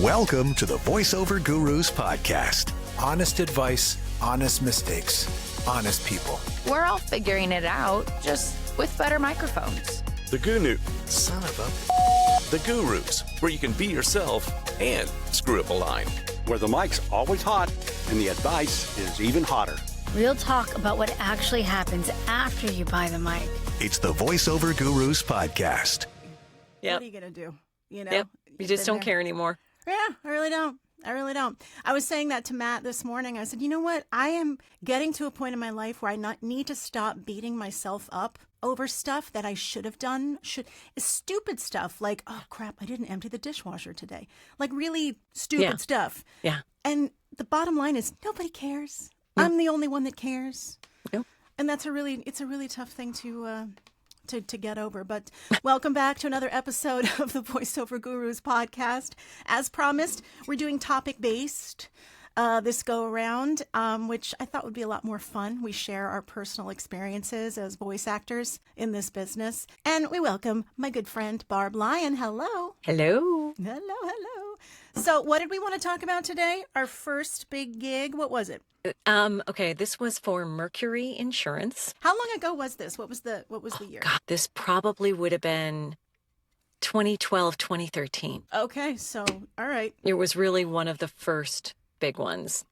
Welcome to the Voiceover Gurus podcast. Honest advice, honest mistakes, honest people. We're all figuring it out, just with better microphones. The Gunu. Son of a... The Gurus, where you can be yourself and screw up a line. Where the mic's always hot and the advice is even hotter. Real talk about what actually happens after you buy the mic. It's the Voiceover Gurus podcast. Yep. What are you going to do? You know, Yep. You just don't care anymore. Yeah, I really don't. I was saying that to Matt this morning. I said, you know what? I am getting to a point in my life where I need to stop beating myself up over stuff that I should have done. Stupid stuff like, oh, crap, I didn't empty the dishwasher today. Like really stupid stuff. Yeah. And the bottom line is nobody cares. I'm the only one that cares. Yep. And it's a really tough thing to get over. But welcome back to another episode of the Voiceover Gurus podcast. As promised, we're doing topic-based this go-around, which I thought would be a lot more fun. We share our personal experiences as voice actors in this business. And we welcome my good friend, Barb Lyon. Hello. Hello. Hello. So what did we want to talk about today? Our first big gig. What was it? Okay, this was for Mercury Insurance. How long ago was this? What was the year? God, this probably would have been 2012, 2013. Okay, so all right. It was really one of the first big ones.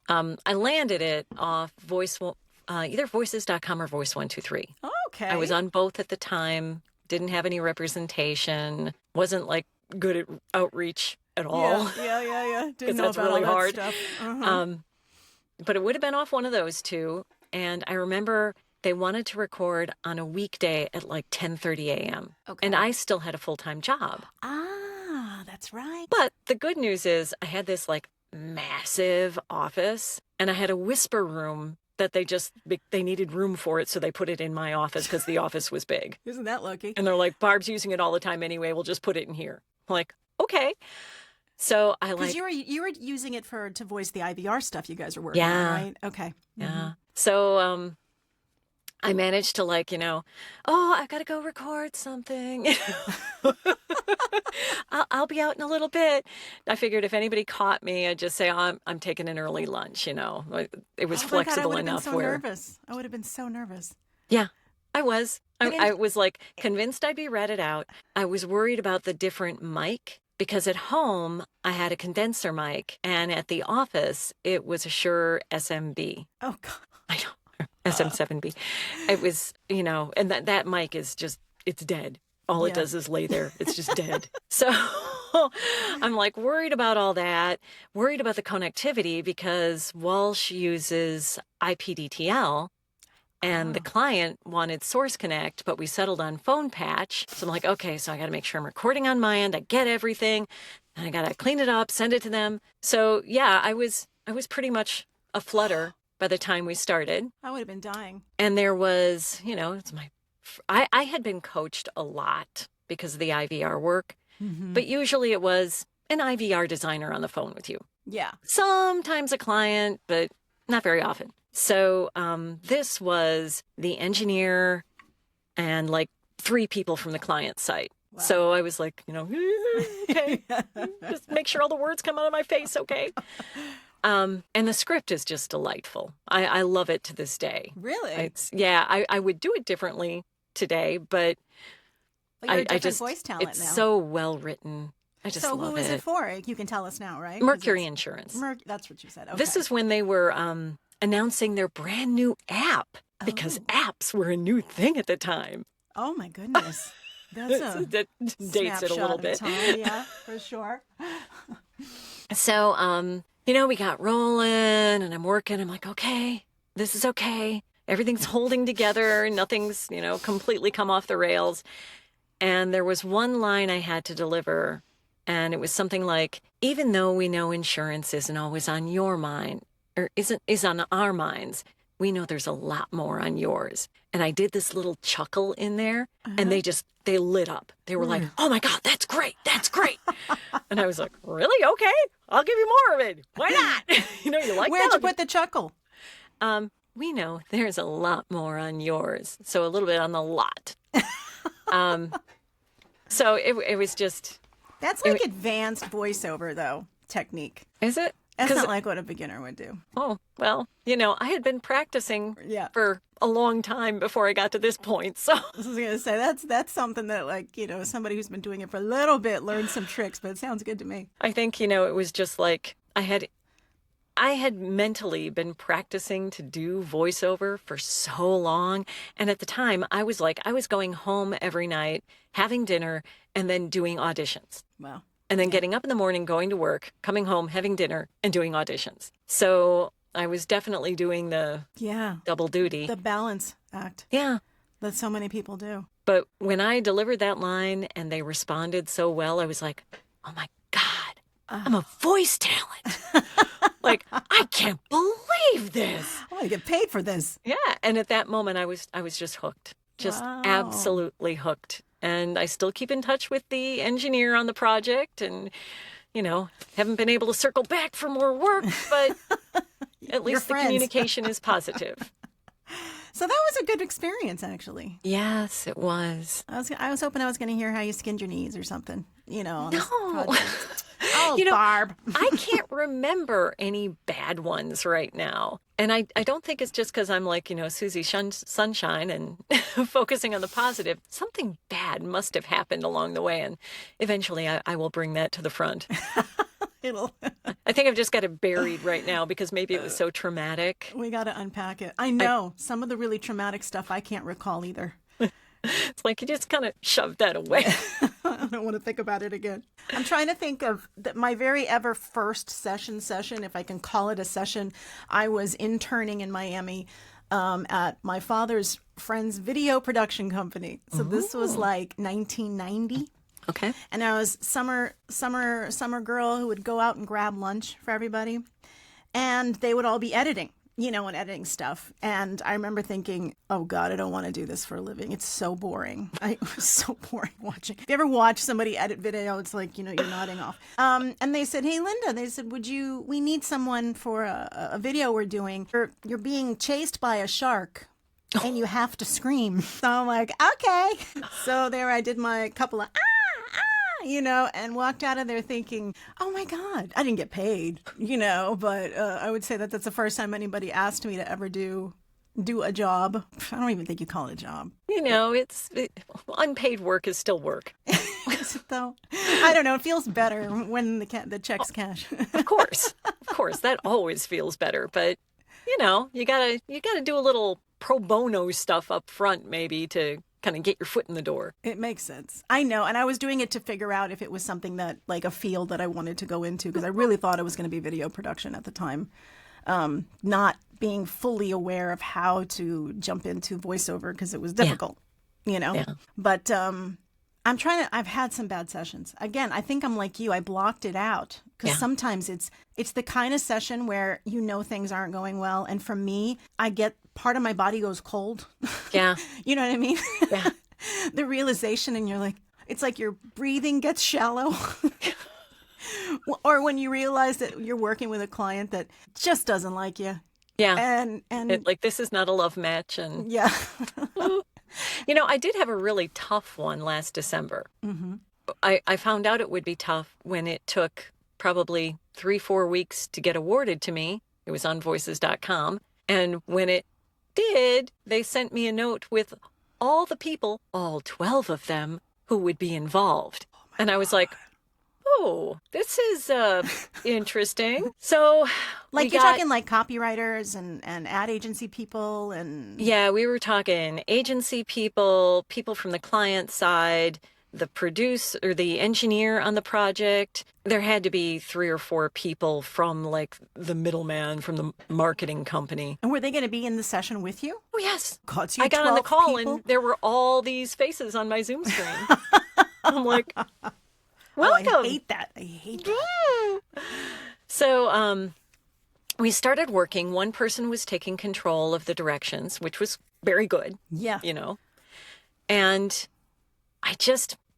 I landed it off either voices.com or Voice123. Okay. I was on both at the time, didn't have any representation, wasn't like good at outreach at all. Yeah. Didn't know that's about really all that hard. stuff. Uh-huh. But it would have been off one of those two. And I remember they wanted to record on a weekday at like 10:30 a.m. Okay. And I still had a full-time job. Ah, that's right. But the good news is I had this like massive office and I had a whisper room that they needed room for it. So they put it in my office because the office was big. Isn't that lucky? And they're like, Barb's using it all the time anyway. We'll just put it in here. I'm like, okay. So I Because you were using it to voice the IVR stuff you guys were working on, right? Okay. Yeah. Mm-hmm. So I managed to I've got to go record something. I'll be out in a little bit. I figured if anybody caught me, I'd just say, oh, I'm taking an early lunch, It was flexible enough where. I would have been so nervous. Yeah, I was. I was like convinced I'd be ratted out. I was worried about the different mic. Because at home, I had a condenser mic, and at the office, it was a Shure SMB. Oh, God. I know, SM7B. It was, and that mic is just, it's dead. All it does is lay there. It's just dead. So I'm like worried about all that, worried about the connectivity because Walsh uses IPDTL. And the client wanted Source Connect, but we settled on Phone Patch. So I'm like, okay, so I got to make sure I'm recording on my end. I get everything. And I got to clean it up, send it to them. So yeah, I was pretty much a flutter by the time we started. I would have been dying. And there was, I had been coached a lot because of the IVR work. Mm-hmm. But usually it was an IVR designer on the phone with you. Yeah. Sometimes a client, but not very often. So this was the engineer and like 3 people from the client site. Wow. So I was like, okay, just make sure all the words come out of my face, okay? And the script is just delightful. I love it to this day. Really? I would do it differently today, but you're a different voice talent it's now. so well written. I just love it. So who is it for? You can tell us now, right? Mercury Insurance. That's what you said. Okay. This is when they were announcing their brand new app because apps were a new thing at the time. Oh my goodness. That dates it a little bit. Yeah, for sure. So, we got rolling and I'm working. I'm like, okay, this is okay. Everything's holding together. Nothing's, completely come off the rails. And there was one line I had to deliver. And it was something like, even though we know insurance isn't always on your mind, or is on our minds, we know there's a lot more on yours. And I did this little chuckle in there, and they lit up. They were like, oh my God, that's great. That's great. And I was like, really? Okay, I'll give you more of it. Why not? You like Where'd that? you put the chuckle? We know there's a lot more on yours. So a little bit on the lot. So it was just, That's like advanced voiceover, though, technique. Is it? That's not like what a beginner would do. Oh, well, I had been practicing Yeah. for a long time before I got to this point. So I was going to say, that's something that, like, somebody who's been doing it for a little bit learned some tricks, but it sounds good to me. I think, it was just like I had mentally been practicing to do voiceover for so long. And at the time, I was going home every night, having dinner, and then doing auditions. Wow. And then getting up in the morning, going to work, coming home, having dinner, and doing auditions. So I was definitely doing the double duty. The balance act. Yeah. That so many people do. But when I delivered that line and they responded so well, I was like, oh my God, I'm a voice talent. Like, I can't believe this. I want to get paid for this. Yeah. And at that moment, I was just hooked, just absolutely hooked. And I still keep in touch with the engineer on the project and, haven't been able to circle back for more work, but at least the communication is positive. So that was a good experience, actually. Yes, it was. I was hoping I was going to hear how you skinned your knees or something, on this No. project. Oh, Barb. I can't remember any bad ones right now. And I don't think it's just because I'm like, Susie Sunshine and focusing on the positive. Something bad must have happened along the way. And eventually I will bring that to the front. I think I've just got it buried right now because maybe it was so traumatic. We got to unpack it. I know. Some of the really traumatic stuff I can't recall either. It's like you just kind of shoved that away. I don't want to think about it again. I'm trying to think of my very ever first session, if I can call it a session. I was interning in Miami at my father's friend's video production company. So this was like 1990. Okay. And I was summer girl who would go out and grab lunch for everybody. And they would all be editing. And editing stuff. And I remember thinking, oh, God, I don't want to do this for a living. It's so boring. It was so boring watching. If you ever watch somebody edit video, it's like, you're nodding off. And they said, hey, Linda, they said, we need someone for a video we're doing. You're being chased by a shark and you have to scream. So I'm like, okay. So there I did my couple of and walked out of there thinking, oh my God, I didn't get paid, but I would say that that's the first time anybody asked me to ever do a job. I don't even think you call it a job. Unpaid work is still work. Is it though? I don't know. It feels better when the check's cash. Of course, that always feels better. But you gotta do a little pro bono stuff up front, maybe to kind of get your foot in the door. It makes sense. I know. And I was doing it to figure out if it was something that, like, a field that I wanted to go into, because I really thought it was going to be video production at the time. Not being fully aware of how to jump into voiceover because it was difficult, Yeah. But I've had some bad sessions. Again, I think I'm like you. I blocked it out because sometimes it's the kind of session where things aren't going well. And for me, part of my body goes cold. Yeah. You know what I mean? Yeah. The realization, and you're like, it's like your breathing gets shallow. Or when you realize that you're working with a client that just doesn't like you. Yeah. And like, this is not a love match. And yeah. I did have a really tough one last December. Mm-hmm. I found out it would be tough when it took probably 3-4 weeks to get awarded to me. It was on voices.com. And when it did, they sent me a note with all the people, all 12 of them, who would be involved. And I was like, oh, this is interesting. So like you're talking like copywriters and ad agency people and... Yeah, we were talking agency people from the client side, the producer or the engineer on the project. There had to be 3 or 4 people from like the middleman from the marketing company. And were they going to be in the session with you? Oh, yes. God, so I got on the call people? and there were all these faces on my Zoom screen. I'm like, welcome. Oh, I hate that. So we started working. One person was taking control of the directions, which was very good. Yeah. And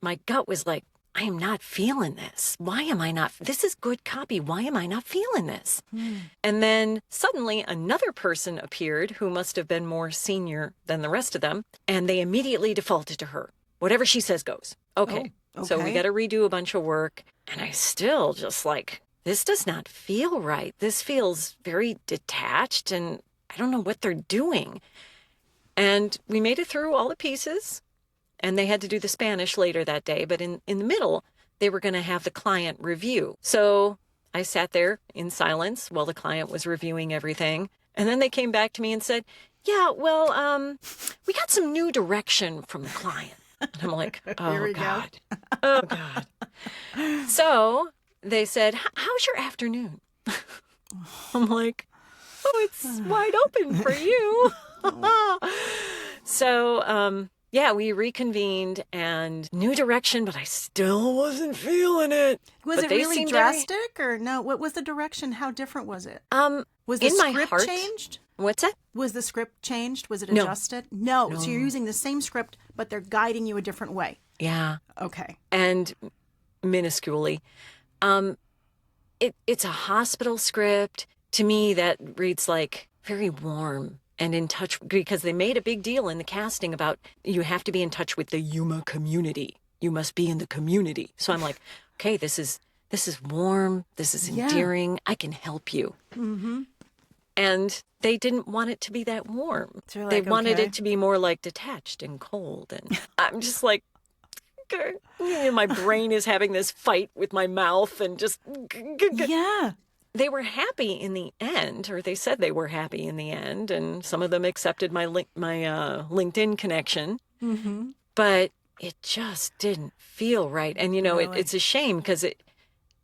my gut was like, I am not feeling this. Why am I not? This is good copy. Why am I not feeling this? And then suddenly another person appeared who must have been more senior than the rest of them. And they immediately defaulted to her. Whatever she says goes. Okay. So we Okay. got to redo a bunch of work. And I still just like, this does not feel right. This feels very detached and I don't know what they're doing. And we made it through all the pieces and they had to do the Spanish later that day. But in the middle, they were going to have the client review. So I sat there in silence while the client was reviewing everything. And then they came back to me and said, yeah, well, we got some new direction from the client. And I'm like, oh, God. Oh, God. So they said, how's your afternoon? I'm like, oh, it's wide open for you. So, yeah, we reconvened and new direction, but I still wasn't feeling it. Was But it they really seemed drastic or no? What was the direction? How different was it? Was the in my script heart- changed? What's that? Was the script changed? Was it No. adjusted? No. So you're using the same script, but they're guiding you a different way. Yeah. Okay. And minusculely. It's a hospital script. To me, that reads like very warm and in touch because they made a big deal in the casting about you have to be in touch with the Yuma community. You must be in the community. So I'm like, okay, this is warm. This is endearing. I can help you. Mm-hmm. And they didn't want it to be that warm. So you're They like, wanted okay. it to be more like detached and cold. And I'm just like, my brain is having this fight with my mouth and just. Yeah. They were happy in the end, or they said they were happy in the end, and some of them accepted my LinkedIn connection. Mm-hmm. But it just didn't feel right. And, you know, Really? it's a shame because it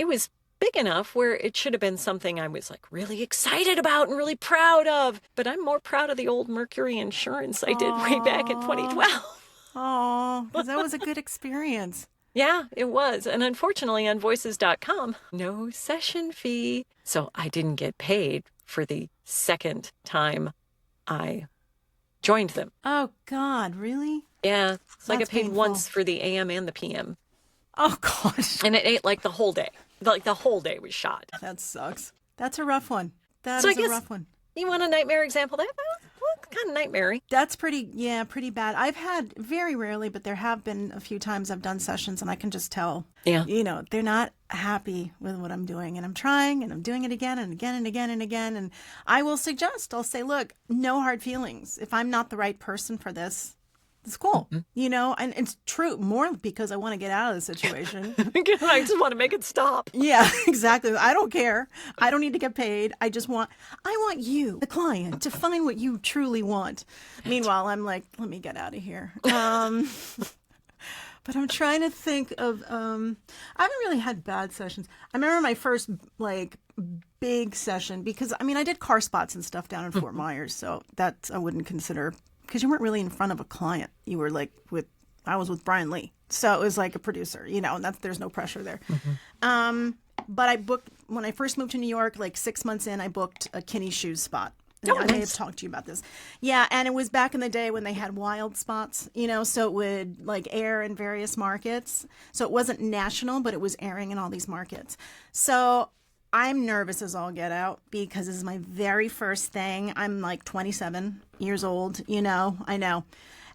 was big enough where it should have been something I was like really excited about and really proud of. But I'm more proud of the old Mercury insurance I did way back in 2012. Oh, because that was a good experience. Yeah, it was. And unfortunately on voices.com, no session fee. So I didn't get paid for the second time I joined them. Oh, God, really? Yeah. So I That's got paid painful. once for the AM and the PM. Oh, gosh. And it ate like the whole day. Like the whole day was shot. That sucks. That's a rough one. That So is I guess- a rough one. You want a nightmare example? That kind of nightmare. That's pretty bad. I've had very rarely, but there have been a few times I've done sessions and I can just tell, Yeah. you know, they're not happy with what I'm doing and I'm trying and I'm doing it again and again and again and again. And I will suggest, I'll say, look, no hard feelings. If I'm not the right person for this, it's cool, you know, and it's true more because I want to get out of the situation. I just want to make it stop. Yeah, exactly. I don't care. I don't need to get paid. I want you, the client, to find what you truly want. Meanwhile, I'm like, let me get out of here. But I'm trying to think of, I haven't really had bad sessions. I remember my first like big session because I did car spots and stuff down in Fort Myers. So that I wouldn't consider, because you weren't really in front of a client. You were like I was with Brian Lee. So it was like a producer, you know, and there's no pressure there. But I booked, when I first moved to New York, like 6 months in, I booked a Kinney Shoes spot. Oh, I may have nice. talked to you about this. Yeah, and it was back in the day when they had wild spots, you know, so it would like air in various markets. So it wasn't national, but it was airing in all these markets. So I'm nervous as all get out because this is my very first thing. I'm like 27 years old, you know, I know.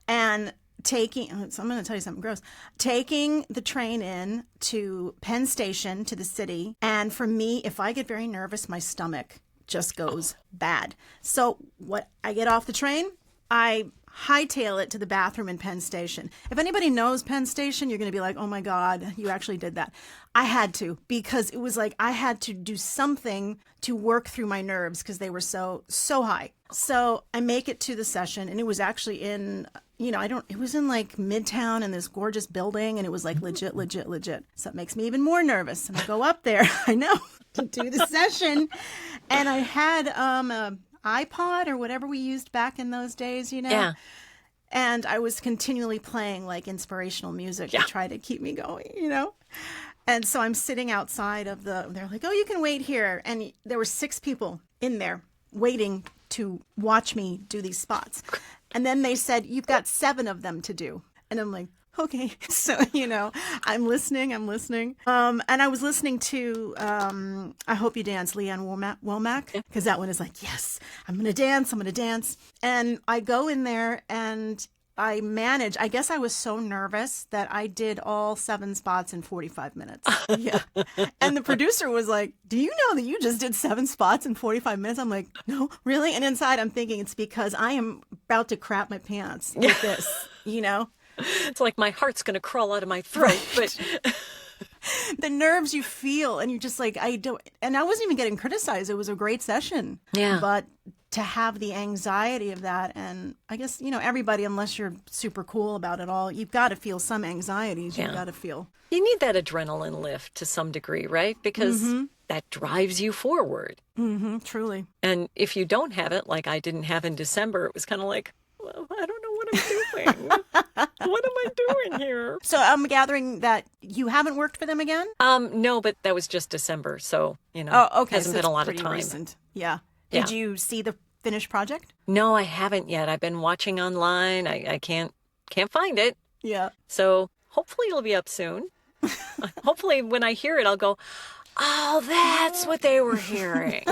And so I'm going to tell you something gross. Taking the train in to Penn Station, to the city. And for me, if I get very nervous, my stomach just goes bad. So I get off the train, I hightail it to the bathroom in Penn Station. If anybody knows Penn Station, you're going to be like, oh my God, you actually did that. I had to, because it was like I had to do something to work through my nerves because they were so high. So I make it to the session, and it was actually in, you know, it was in like Midtown in this gorgeous building, and it was like legit. So it makes me even more nervous. And I go up there, I know, to do the session. And I had a iPod or whatever we used back in those days, you know? Yeah. And I was continually playing like inspirational music to try to keep me going, you know? And so I'm sitting outside of they're like, oh, you can wait here. And there were 6 people in there waiting to watch me do these spots. And then they said, you've got 7 of them to do. And I'm like, okay. So, you know, I'm listening. And I was listening to I Hope You Dance, Leanne Womack, because that one is like, yes, I'm going to dance. And I go in there and I managed. I guess I was so nervous that I did all 7 spots in 45 minutes. Yeah. And the producer was like, do you know that you just did 7 spots in 45 minutes? I'm like, no, really? And inside I'm thinking it's because I am about to crap my pants with this, you know? It's like my heart's going to crawl out of my throat. But the nerves you feel, and you're just like, I don't, and I wasn't even getting criticized. It was a great session. Yeah. But to have the anxiety of that, and I guess, you know, everybody, unless you're super cool about it all, you've got to feel some anxieties. You've got to feel. You need that adrenaline lift to some degree, right? Because that drives you forward. Truly. And if you don't have it, like I didn't have in December, it was kind of like, well, I don't know what I'm doing. What am I doing here? So I'm gathering that you haven't worked for them again? No, but that was just December. So, you know, Oh, okay. hasn't So been a it's lot of pretty time. recent. Yeah. Did Yeah. you see the finished project? No, I haven't yet. I've been watching online. I can't find it. Yeah. So hopefully it'll be up soon. Hopefully when I hear it, I'll go, oh, that's what they were hearing.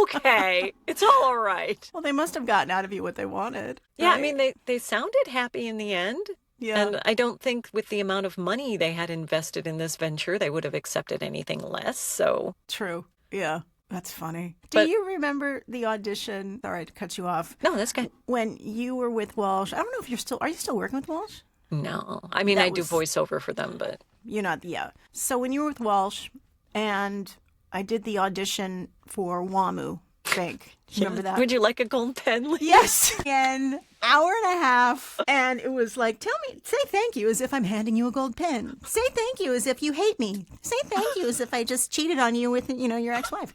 Okay. It's all right. Well, they must have gotten out of you what they wanted. Yeah, I right? mean, they sounded happy in the end. Yeah. And I don't think with the amount of money they had invested in this venture, they would have accepted anything less. So True. Yeah. That's funny. But- Do you remember the audition? Sorry to cut you off. no, that's good. When you were with Walsh, I don't know if are you still working with Walsh? No, I mean, That I do was- voiceover for them, but You're not, yeah. So when you were with Walsh, and I did the audition for WAMU Bank. Do you remember that? would you like a gold pen? Yes. An hour and a half. And it was like, say thank you as if I'm handing you a gold pen. Say thank you as if you hate me. Say thank you as if I just cheated on you with, you know, your ex-wife.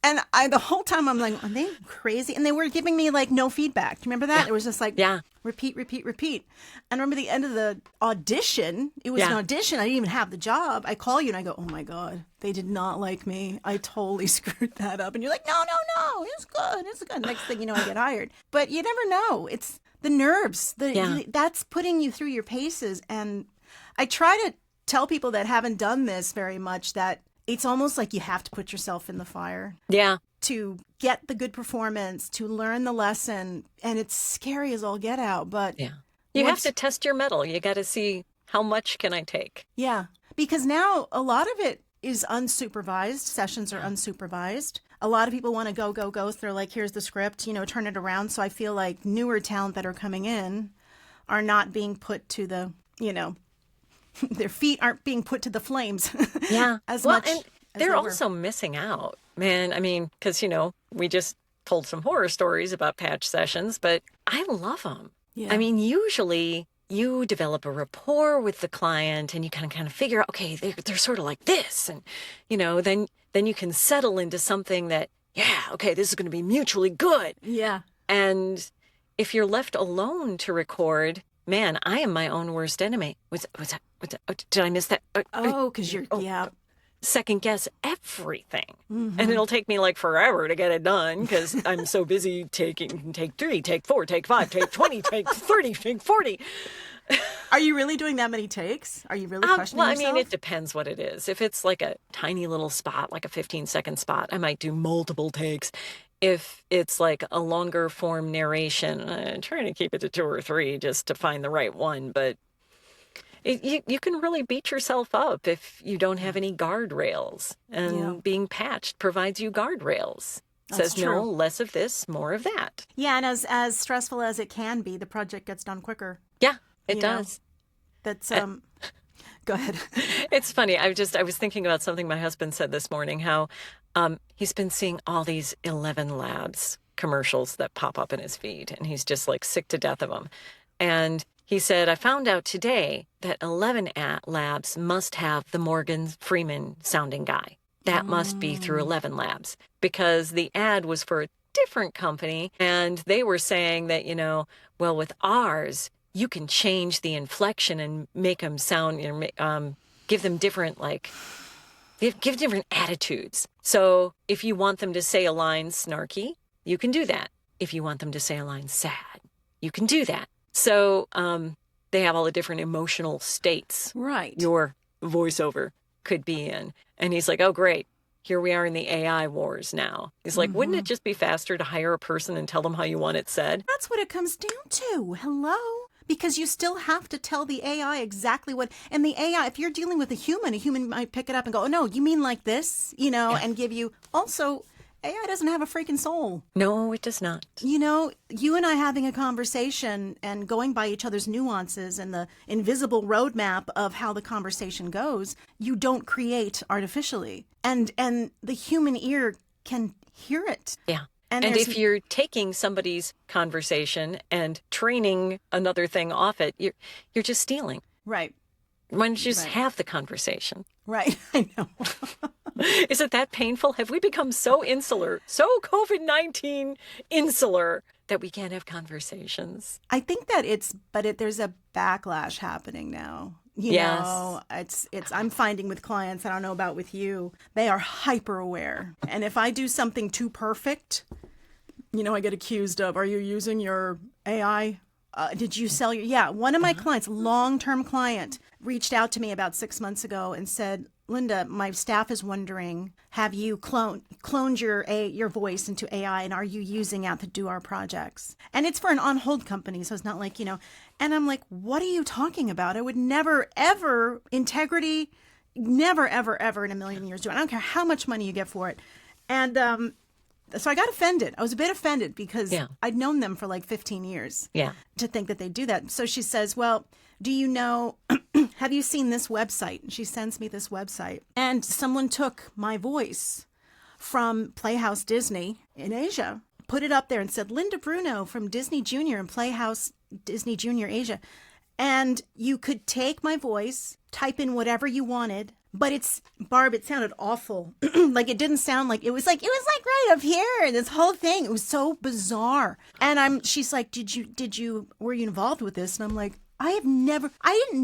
And the whole time I'm like, are they crazy? And they were giving me like no feedback. Do you remember that? Yeah. It was just like, Yeah. repeat. And I remember the end of the audition, it was an Yeah. audition. I didn't even have the job. I call you and I go, oh my God, they did not like me. I totally screwed that up. And you're like, no, it's good. Next thing you know, I get hired. But you never know. It's the nerves. That's putting you through your paces. And I try to tell people that haven't done this very much that it's almost like you have to put yourself in the fire Yeah. to get the good performance, to learn the lesson. And it's scary as all get out. But Yeah. You have once- to test your mettle. You got to see how much can I take? Yeah, because now a lot of it is unsupervised. Sessions are unsupervised. A lot of people want to go. So they're like, here's the script, you know, turn it around. So I feel like newer talent that are coming in are not being put to the, you know, their feet aren't being put to the flames. Yeah. as well, much and as they're they were. also missing out, man. I mean, because, you know, we just told some horror stories about patch sessions, but I love them. Yeah. I mean, usually you develop a rapport with the client and you kind of figure out, okay, they're sort of like this. And, you know, then you can settle into something that, yeah, okay, this is going to be mutually good. Yeah. And if you're left alone to record, man, I am my own worst enemy. What's that? Oh, did I miss that? Oh, because you're, yeah. Second guess everything. And it'll take me like forever to get it done because I'm so busy taking take 3, take 4, take 5, take 20, take 30, take 40. Are you really doing that many takes? Are you really questioning Well, I yourself? mean, it depends what it is. If it's like a tiny little spot, like a 15-second spot, I might do multiple takes. If it's like a longer form narration, I'm trying to keep it to 2 or 3 just to find the right one. But you can really beat yourself up if you don't have any guardrails. And Yeah. being patched provides you guardrails. That's Says, no, true. less of this, more of that. Yeah, and as stressful as it can be, the project gets done quicker. Yeah, it You know. does. That's go ahead. It's funny. I was thinking about something my husband said this morning, how he's been seeing all these 11 Labs commercials that pop up in his feed, and he's just like sick to death of them. And he said, I found out today that 11 Labs must have the Morgan Freeman sounding guy. That must be through 11 Labs because the ad was for a different company. And they were saying that, you know, well, with ours, you can change the inflection and make them sound, you know, give them different, like, give different attitudes. So if you want them to say a line snarky, you can do that. If you want them to say a line sad, you can do that. So they have all the different emotional states Right. your voiceover could be in. And he's like, oh, great. here we are in the AI wars now. He's like, wouldn't it just be faster to hire a person and tell them how you want it said? That's what it comes down to. Hello? Because you still have to tell the AI exactly what, and the AI, if you're dealing with a human might pick it up and go, oh, no, you mean like this, and give you, also, AI doesn't have a freaking soul. No, it does not. You and I having a conversation and going by each other's nuances and the invisible roadmap of how the conversation goes, you don't create artificially. And the human ear can hear it. Yeah. And if you're taking somebody's conversation and training another thing off it, you're just stealing. Right. Why don't you just have the conversation? Right. I know. Is it that painful? Have we become so insular, so COVID-19 insular that we can't have conversations? I think that there's a backlash happening now. I'm finding with clients, I don't know about with you, they are hyper aware. And if I do something too perfect, I get accused of, are you using your AI? Did you sell your, one of my clients, long-term client, reached out to me about 6 months ago and said, Linda, my staff is wondering, have you cloned your voice into AI, and are you using it to do our projects? And it's for an on-hold company, so it's not like, and I'm like, what are you talking about? I would never, ever, integrity, never, ever, ever in a million years do it. I don't care how much money you get for it. And so I got offended. I was a bit offended because I'd known them for like 15 years to think that they do that. So she says, well, do you know, have you seen this website? And she sends me this website. And someone took my voice from Playhouse Disney in Asia, put it up there and said, Linda Bruno from Disney Junior and Playhouse Disney Junior Asia. And you could take my voice, type in whatever you wanted. But Barb, it sounded awful. Like it didn't sound like, it was like right up here. This whole thing, it was so bizarre. And she's like, were you involved with this? And I'm like, I didn't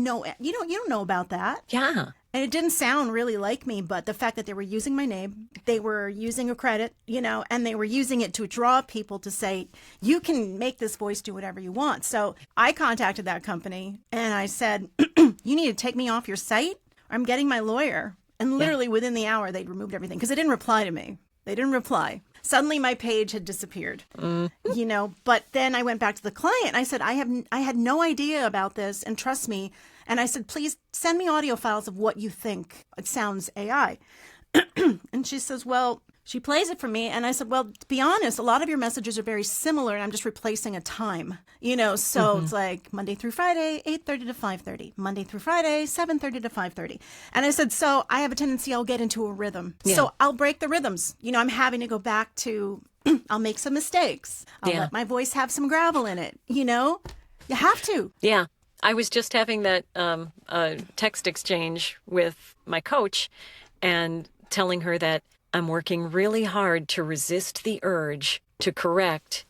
know. You don't know about that. Yeah. And it didn't sound really like me, but the fact that they were using my name, they were using a credit, and they were using it to draw people to say, you can make this voice do whatever you want. So I contacted that company and I said, you need to take me off your site. I'm getting my lawyer. And literally within the hour, they'd removed everything because they didn't reply to me. They didn't reply. Suddenly my page had disappeared, but then I went back to the client. I said, I had no idea about this, and trust me. And I said, please send me audio files of what you think it sounds AI. And she says, well, she plays it for me. And I said, well, to be honest, a lot of your messages are very similar, and I'm just replacing a time, so it's like Monday through Friday, 8:30 to 5:30, Monday through Friday, 7:30 to 5:30. And I said, so I have a tendency, I'll get into a rhythm. Yeah. So I'll break the rrhythms. I'm having to go back to, I'll make some mistakes. I'll let my voice have some gravel in it. You have to. Yeah. I was just having that text exchange with my coach and telling her that I'm working really hard to resist the urge to correct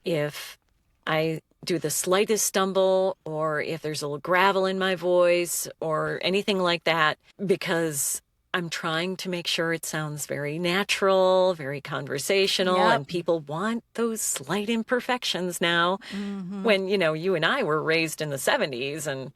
if I do the slightest stumble or if there's a little gravel in my voice or anything like that, because I'm trying to make sure it sounds very natural, very conversational, and people want those slight imperfections now. When, you and I were raised in the 70s and,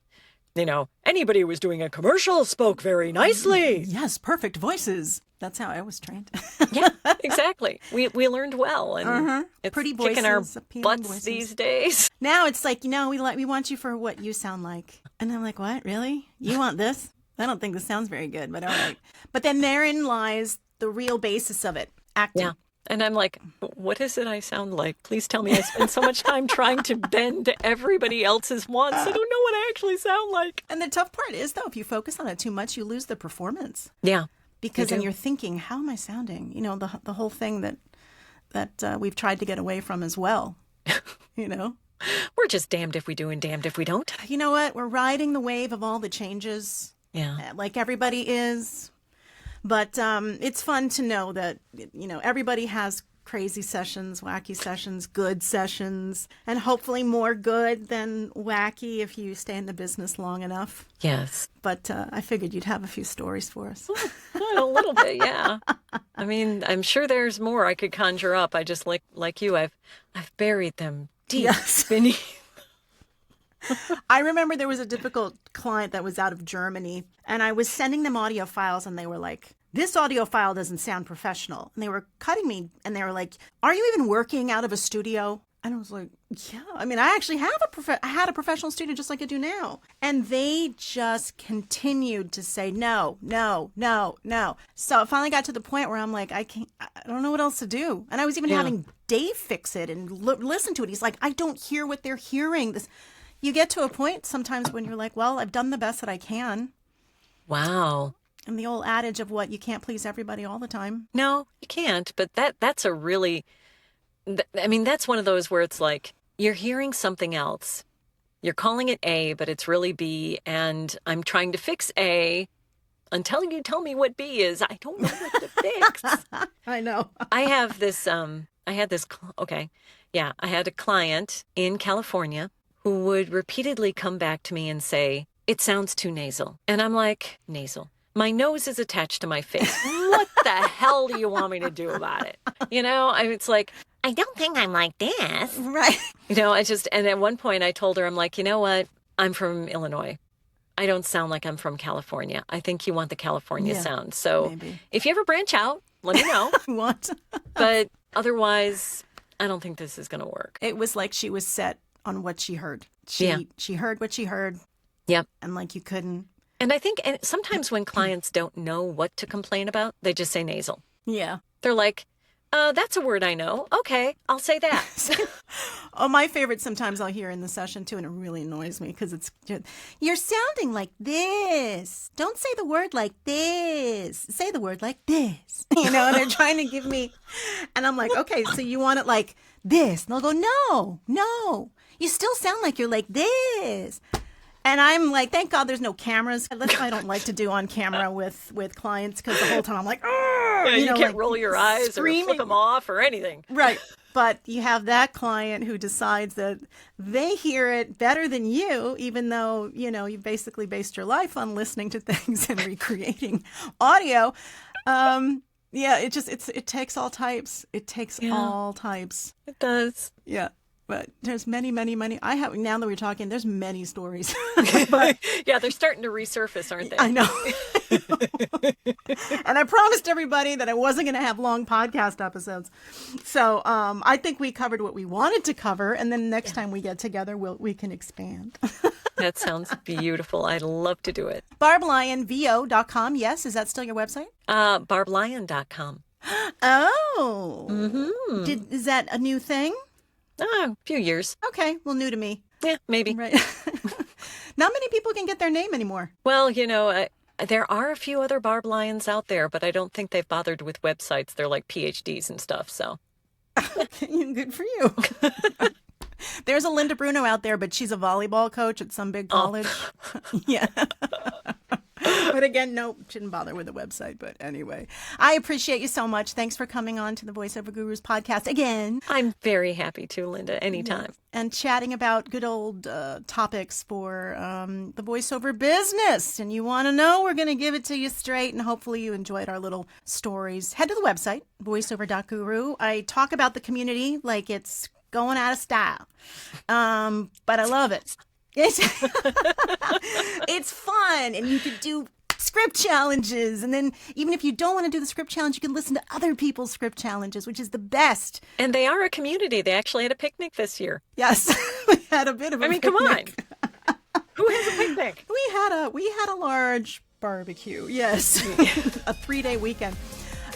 anybody who was doing a commercial spoke very nicely. Yes, perfect voices. That's how I was trained. Yeah, exactly. We learned well, and it's pretty voices, kicking our butts voices these days. Now it's like, we want you for what you sound like. And I'm like, what? Really? You want this? I don't think this sounds very good, but all right. But then therein lies the real basis of it, acting. Yeah. And I'm like, what is it I sound like? Please tell me. I spend so much time trying to bend to everybody else's wants. I don't know what I actually sound like. And the tough part is, though, if you focus on it too much, you lose the performance. Yeah. Because then you're thinking, how am I sounding? The whole thing that we've tried to get away from as well. We're just damned if we do and damned if we don't. You know what? We're riding the wave of all the changes. Yeah. Like everybody is. But it's fun to know that, everybody has crazy sessions, wacky sessions, good sessions, and hopefully more good than wacky if you stay in the business long enough. Yes. But I figured you'd have a few stories for us. A little bit, yeah. I mean, I'm sure there's more I could conjure up. I just, like you, I've buried them deep beneath. I remember there was a difficult client that was out of Germany, and I was sending them audio files, and they were like, this audio file doesn't sound professional. And they were cutting me and they were like, are you even working out of a studio? And I was like, yeah. I mean, I actually I had a professional studio just like I do now. And they just continued to say, no, no, no, no. So it finally got to the point where I'm like, I don't know what else to do. And I was even having Dave fix it and listen to it. He's like, I don't hear what they're hearing. You get to a point sometimes when you're like, well, I've done the best that I can. Wow. And the old adage of you can't please everybody all the time. No, you can't. But that's a really... I mean, that's one of those where it's like, you're hearing something else. You're calling it A, but it's really B. And I'm trying to fix A until you tell me what B is. I don't know what to fix. I know. I had a client in California who would repeatedly come back to me and say, it sounds too nasal. And I'm like, nasal? My nose is attached to my face. What the hell do you want me to do about it? It's like, I don't think I'm like this. Right. And at one point I told her, I'm like, you know what? I'm from Illinois. I don't sound like I'm from California. I think you want the California sound. So maybe. If you ever branch out, let me know. What? But otherwise, I don't think this is going to work. It was like she was set on what she heard. She heard what she heard. Yep. And like you couldn't. And I think sometimes when clients don't know what to complain about, they just say nasal. Yeah. They're like, that's a word I know. Okay, I'll say that. Oh, my favorite sometimes I'll hear in the session too, and it really annoys me because it's just, you're sounding like this. Don't say the word like this. Say the word like this. And they're trying to give me, and I'm like, okay, so you want it like this. And they'll go, no. You still sound like you're like this. And I'm like, thank God there's no cameras. That's what I don't like to do on camera with clients because the whole time I'm like, oh, you can't like, roll your eyes screaming. Or flick them off or anything. Right. But you have that client who decides that they hear it better than you, even though, you basically based your life on listening to things and recreating audio. It takes all types. It takes all types. It does. Yeah. But there's many, many, many. Now that we're talking, there's many stories. But yeah, they're starting to resurface, aren't they? I know. And I promised everybody that I wasn't going to have long podcast episodes. So I think we covered what we wanted to cover. And then next time we get together, we can expand. That sounds beautiful. I'd love to do it. BarbLyonVO.com. Yes. Is that still your website? BarbLyon.com. Oh. Mm-hmm. Is that a new thing? A few years. Okay. Well, new to me. Yeah, maybe. Right. Not many people can get their name anymore. Well, there are a few other Barb Lyons out there, but I don't think they've bothered with websites. They're like PhDs and stuff, so. Good for you. There's a Linda Bruno out there, but she's a volleyball coach at some big college. Yeah. But again, no, shouldn't bother with the website. But anyway, I appreciate you so much. Thanks for coming on to the Voiceover Gurus podcast again. I'm very happy to, Linda, anytime. Yes. And chatting about good old topics for the voiceover business. And you want to know, we're going to give it to you straight. And hopefully you enjoyed our little stories. Head to the website, voiceover.guru. I talk about the community like it's going out of style. But I love it. It's fun, and you could do script challenges, and then even if you don't want to do the script challenge, you can listen to other people's script challenges, which is the best. And they are a community. They actually had a picnic this year. Yes, we had a bit of a picnic. Come on. Who has a picnic? We had a large barbecue. Yes, a 3-day weekend.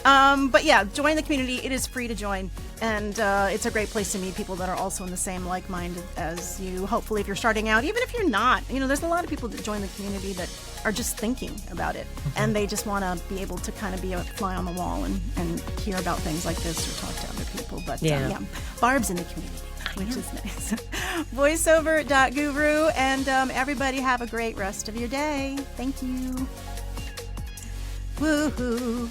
But yeah, join the community. It is free to join. And it's a great place to meet people that are also in the same like mind as you. Hopefully, if you're starting out, even if you're not, there's a lot of people that join the community that are just thinking about it. And they just want to be able to kind of be a fly on the wall and hear about things like this or talk to other people. But yeah, Barb's in the community, which is nice. Voiceover.guru. And everybody have a great rest of your day. Thank you. Woohoo.